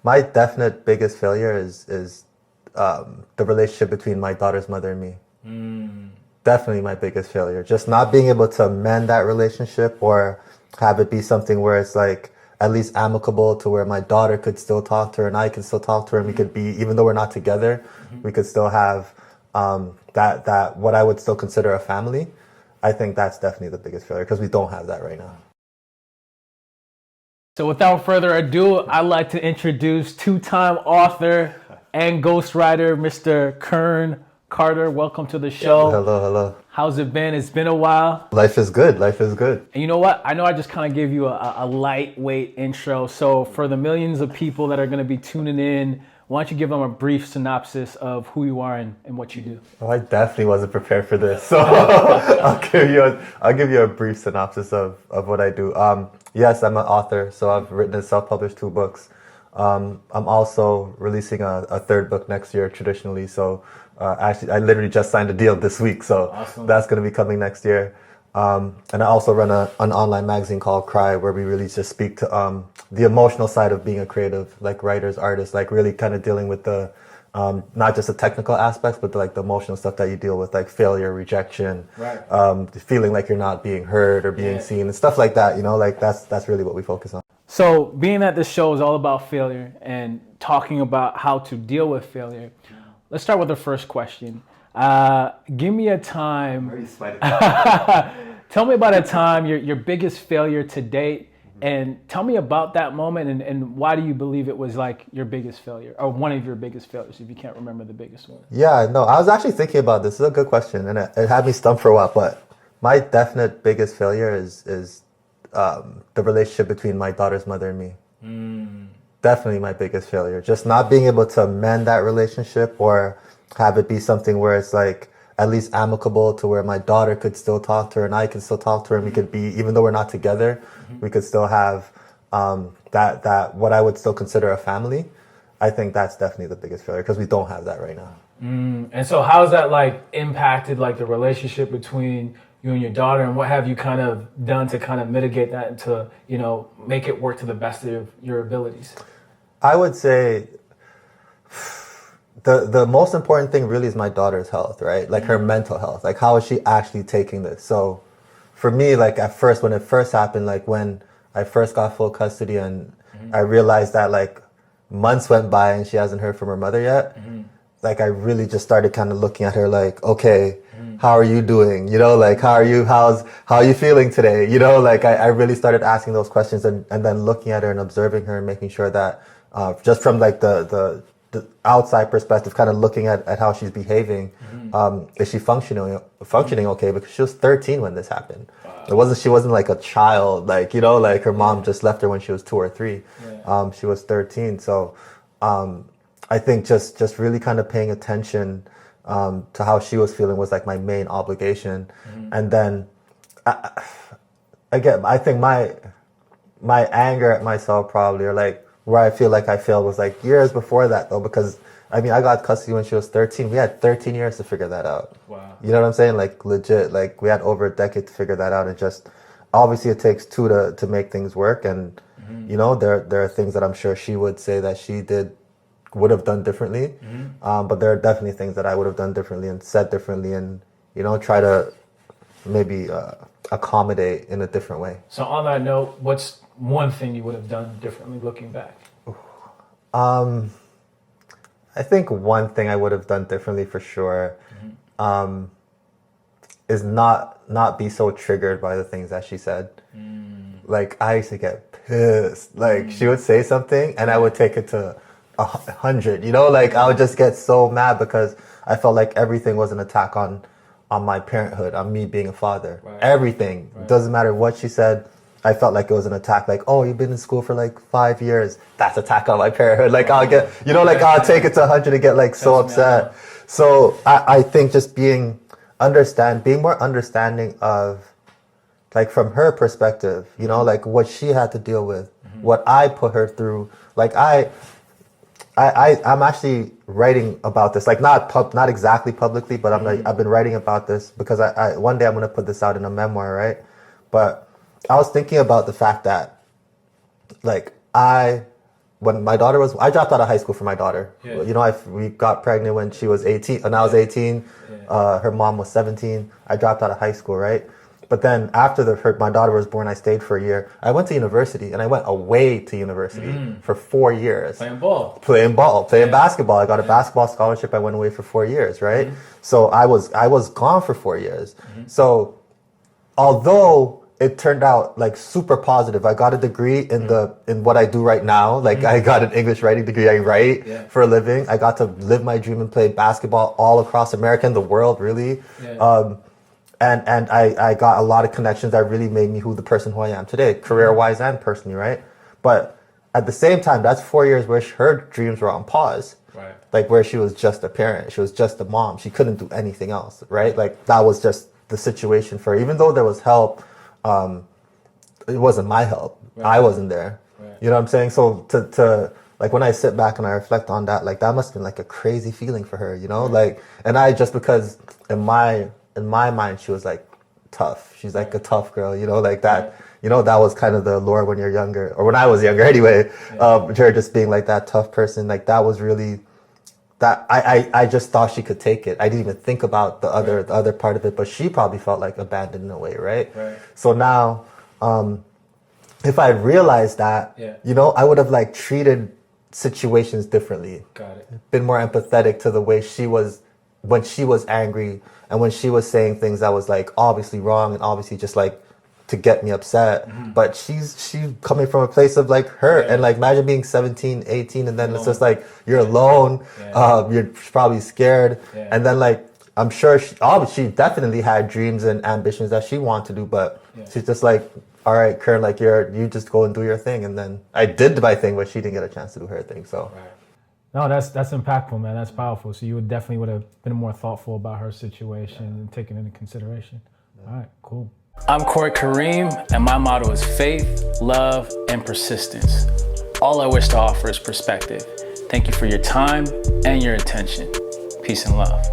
My definite biggest failure is the relationship between my daughter's mother and me. Definitely my biggest failure. Just not being able to mend that relationship or have it be something where it's like at least amicable to where my daughter could still talk to her and I could still talk to her and we could be, even though we're not together, we could still have that what I would still consider a family. I think that's definitely the biggest failure because we don't have that right now. So without further ado, I'd like to introduce two-time author and ghostwriter, Mr. Kern Carter. Welcome to the show. Hello, hello. How's it been? It's been a while. Life is good. Life is good. And you know what? I know I just kind of gave you a lightweight intro. So for the millions of people that are going to be tuning in, why don't you give them a brief synopsis of who you are and what you do? Oh, I definitely wasn't prepared for this. So I'll give you a brief synopsis of what I do. Yes, I'm an author. So I've written and self-published 2 books. I'm also releasing a 3rd book next year traditionally. So actually, I literally just signed a deal this week. So awesome. That's going to be coming next year. And I also run an online magazine called Cry, where we really just speak to the emotional side of being a creative, like writers, artists, like really kind of dealing with the not just the technical aspects, but the emotional stuff that you deal with, like failure, rejection, right. Feeling like you're not being heard or being seen and stuff like that. You know, like that's really what we focus on. So being that this show is all about failure and talking about how to deal with failure, let's start with the first question. Give me a time. Tell me about a time, your biggest failure to date, and tell me about that moment and why do you believe it was like your biggest failure or one of your biggest failures if you can't remember the biggest one? Yeah, no, I was actually thinking about this. This is a good question and it had me stumped for a while, but my definite biggest failure is the relationship between my daughter's mother and me. Definitely my biggest failure. Just not being able to mend that relationship or have it be something where it's like at least amicable to where my daughter could still talk to her and I could still talk to her and we could be, even though we're not together, we could still have that what I would still consider a family. I think that's definitely the biggest failure because we don't have that right now. And so how's that like impacted like the relationship between you and your daughter, and what have you kind of done to kind of mitigate that and to, you know, make it work to the best of your abilities? I would say the most important thing really is my daughter's health, right? Like her mental health. Like how is she actually taking this? So for me, like at first, when it first happened, like when I first got full custody and I realized that like months went by and she hasn't heard from her mother yet, like I really just started kind of looking at her like, okay, how are you doing? You know, like how are you feeling today? You know, like I really started asking those questions and then looking at her and observing her and making sure that just from like the outside perspective, kind of looking at how she's behaving, is she functioning okay? Because she was 13 when this happened. Wow. She wasn't like a child, like, you know, like her mom just left her when she was 2 or 3. Yeah. She was 13. So I think just really kind of paying attention to how she was feeling was like my main obligation. And then again, I think my anger at myself probably, or like where I feel like I failed, was like years before that though, because I mean I got custody when she was 13. We had 13 years to figure that out. Wow. You know what I'm saying? Like legit, like we had over a decade to figure that out, and just obviously it takes 2 to make things work. And you know, there are things that I'm sure she would say that she would have done differently, but there are definitely things that I would have done differently and said differently, and you know, try to maybe accommodate in a different way. So on that note, what's one thing you would have done differently looking back? I think one thing I would have done differently for sure is not be so triggered by the things that she said. Like I used to get pissed. Like she would say something and I would take it to 100. You know, like I would just get so mad because I felt like everything was an attack on my parenthood, on me being a father. Right. Everything. Right. Doesn't matter what she said. I felt like it was an attack, like, oh, you've been in school for like 5 years. That's attack on my parenthood. Like I'll get, you know, like I'll take it to 100 and get like so upset. So I think just being more understanding of, like from her perspective, you know, like what she had to deal with, what I put her through. Like I'm actually writing about this, like not exactly publicly, but I've been writing about this because I one day I'm going to put this out in a memoir, right? But I was thinking about the fact that, like, I when my daughter was, I dropped out of high school for my daughter. Yeah. You know, we got pregnant when she was 18, and I was 18. Her mom was 17. I dropped out of high school, right? But then after my daughter was born, I stayed for a year. I went to university, and I went away to university for 4 years. Playing ball, playing basketball. I got a basketball scholarship. I went away for 4 years, right? So I was gone for 4 years. So although it turned out like super positive, I got a degree in what I do right now. Like I got an English writing degree. I write for a living. I got to live my dream and play basketball all across America and the world, really. And I got a lot of connections that really made me the person who I am today, career-wise and personally, right? But at the same time, that's 4 years where her dreams were on pause. right? Like where she was just a parent, she was just a mom. She couldn't do anything else, right? Like that was just the situation for her. Even though there was help, it wasn't my help. Right. I wasn't there. Right. You know what I'm saying? So to like when I sit back and I reflect on that, like that must have been like a crazy feeling for her, you know? Like, and I just because in my mind she was like tough. She's like a tough girl, you know, like that. You know, that was kind of the allure when you're younger, or when I was younger anyway. Her just being like that tough person, like that was really that I just thought she could take it. I didn't even think about the other part of it, but she probably felt like abandoned in a way, right? Right. So now, if I realized that, you know, I would have like treated situations differently. Got it. Been more empathetic to the way she was when she was angry and when she was saying things that was like obviously wrong and obviously just like to get me upset. But she's coming from a place of like hurt and like imagine being 17, 18 and then it's just like you're alone, you're probably scared and then like I'm sure she definitely had dreams and ambitions that she wanted to do, but she's just like, all right, Kern, like you just go and do your thing. And then I did my thing, but she didn't get a chance to do her thing. So no, that's impactful, man. That's powerful. So you would have been more thoughtful about her situation and taken into consideration. All right, cool. I'm Corey Kareem, and my motto is faith, love, and persistence. All I wish to offer is perspective. Thank you for your time and your attention. Peace and love.